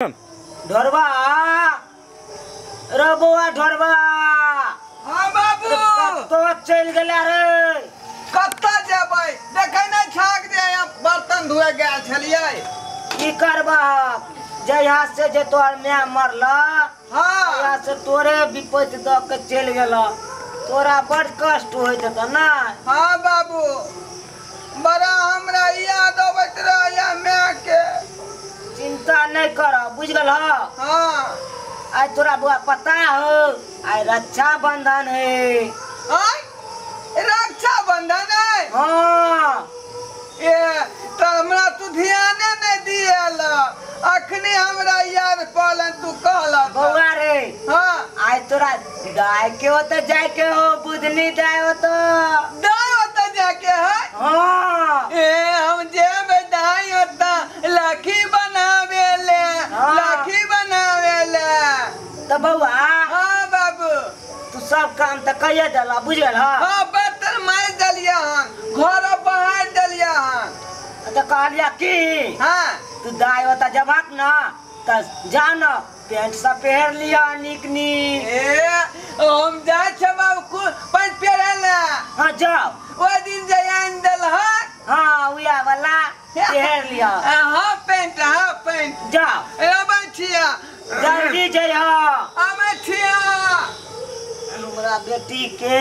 ढोरवा रे बउआ ढोरवा। हाँ बाबू तो चल गला रे कत्ता जेबै देखे नहीं छाक दे बर्तन धोए गेल छलिए की करबा जहिया से जे तोर मैं मरला हाँ तहिया से तोरे विपत्ति द के चल गेला तोरा बड़ कष्ट होइत त ना। हाँ बाबू बड़ा हमरा याद अबैत रहया मैं के। चिंता नहीं कर बुझ गल। हाँ आज तोरा बुआ पता हो आज रक्षा बंधन है। आय रक्षा बंधन है। हाँ ये तो हमरा तू ध्याने नहीं दिएला अखनी हमरा याद पड़ल तू कहला बउआ रे। हाँ आज तोरा गाय के हो तो जाए के हो बुधनी जाए हो तो दाई होता जाके है। हाँ ए हम जेबे दाई होता लाठी बनावे ले हाँ। लाठी बनावे ले। तो बउआ हाँ बाबू तू सब काम तो कहिए दला बुझ गल। हाँ बर्तन मार दलिया हन घर बाहर दलिया हन। तो कहलिया की हाँ तू दाई होता जबाक ना तो जा न पेंट सब पहन लिया निक नी। ए हम जाय छ बाबू पंच पेरेला। हाँ जाओ ओ दिन जयान दल हन। हाँ उया वाला पहन लिया। हाँ पेंट जाओ अब छिया जल्दी जइह। अब छिया हमरा बेटी के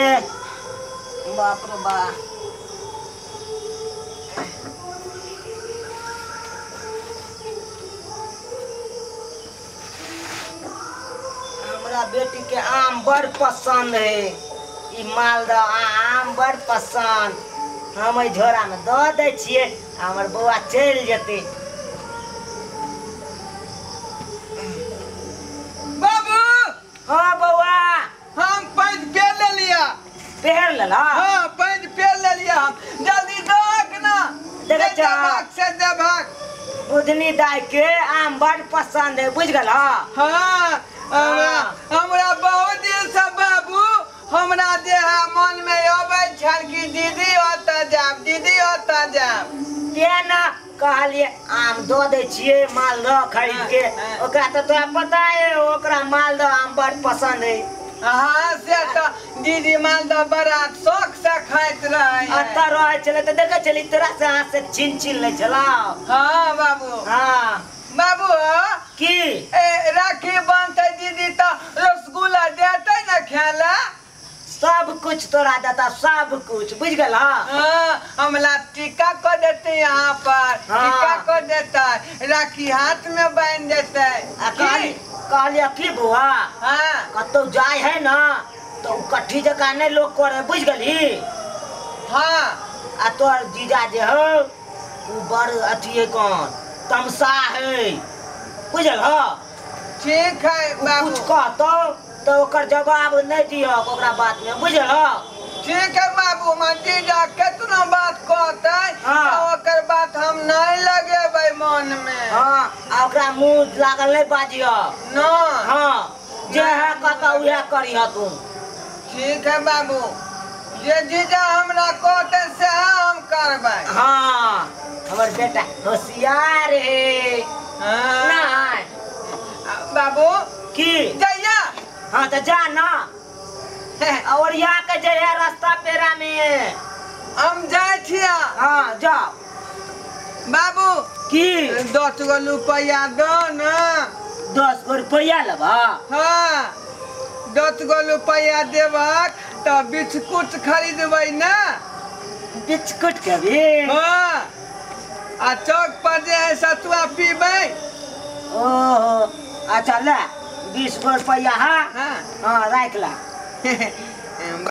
बाप रे बा हमरा बेटी के आम बड़ पसंद है। ई मालदह आम बड़ पसंद हम ई झोरा में दऽ दै छियै हमर बौआ चलि जेतै। बाबू हाँ बौआ हम पंच पे ले लिया। पहन लेला। हाँ पंच पे ले लिया हम जल्दी दौक ना देखै छह? देभाग से देभाग। बुधनी दाई के आम बड़ पसंद है बुझ गल। हाँ हमरा बहुत दिन से बाबू हमरा जे है मन में अबै छल कि दीदी ओतऽ जाब के ना कहलिए आम दऽ दै छियै मालदह खरीद के ओकरा तो तोरा पता है ओकरा मालदह आम बड़ पसंद है। हाँ से तो दीदी मालदह बड़ा शौक से खाइत रहे। अत्ता रहे चले तो देखे चली तोरा से हाथ से छीन ले चला। हाँ बाबू हाँ बाबू की ए राखी बांधते दीदी तो रसगुल्ला देते न खेला। सब कुछ तोरा देता सब कुछ बुझ गल। हाँ हमला टीका को देते यहाँ पर। हाँ। टीका को देता राखी हाथ में बांध देते। कहलिए की बुआ हाँ कतौ जाय है ना तो कट्ठी जगह नहीं लोग करे बुझ गली। हाँ आ तोर जीजा जे हो उ बड़ अथी है कौन तमसा है बुझल। ठीक है बाबू कुछ कहतो तो ओकर जवाब नहीं दियो ओकरा बात में बुझल। ठीक है बाबू जीजा कितना बात कहते हाँ। तो ओकर बात हम नहीं लगेबै मन में। हाँ आ ओकरा मुंह लागल नहीं बाजियो। न हाँ जे है कहता उहे करिह तू। ठीक है बाबू जे जीजा हमरा कहते से हम करबै। हाँ हमर बेटा होशियार है हाँ। नहीं बाबू की जइया हाँ तो जा ना और यहाँ के जे है रास्ता पेरा में हम जाय छिया। हाँ जाओ बाबू की 10 गो रुपया दो न। 10 गो रुपया लेबा। हाँ 10 गो रुपया देबक तो बिस्कुट खरीदबै ना। बिस्कुट के भी। हाँ आ चौक पर जे है सतुआ पीबै। ओहो अच्छा ले 20 गो रुपया। हाँ हाँ हाँ राख ला।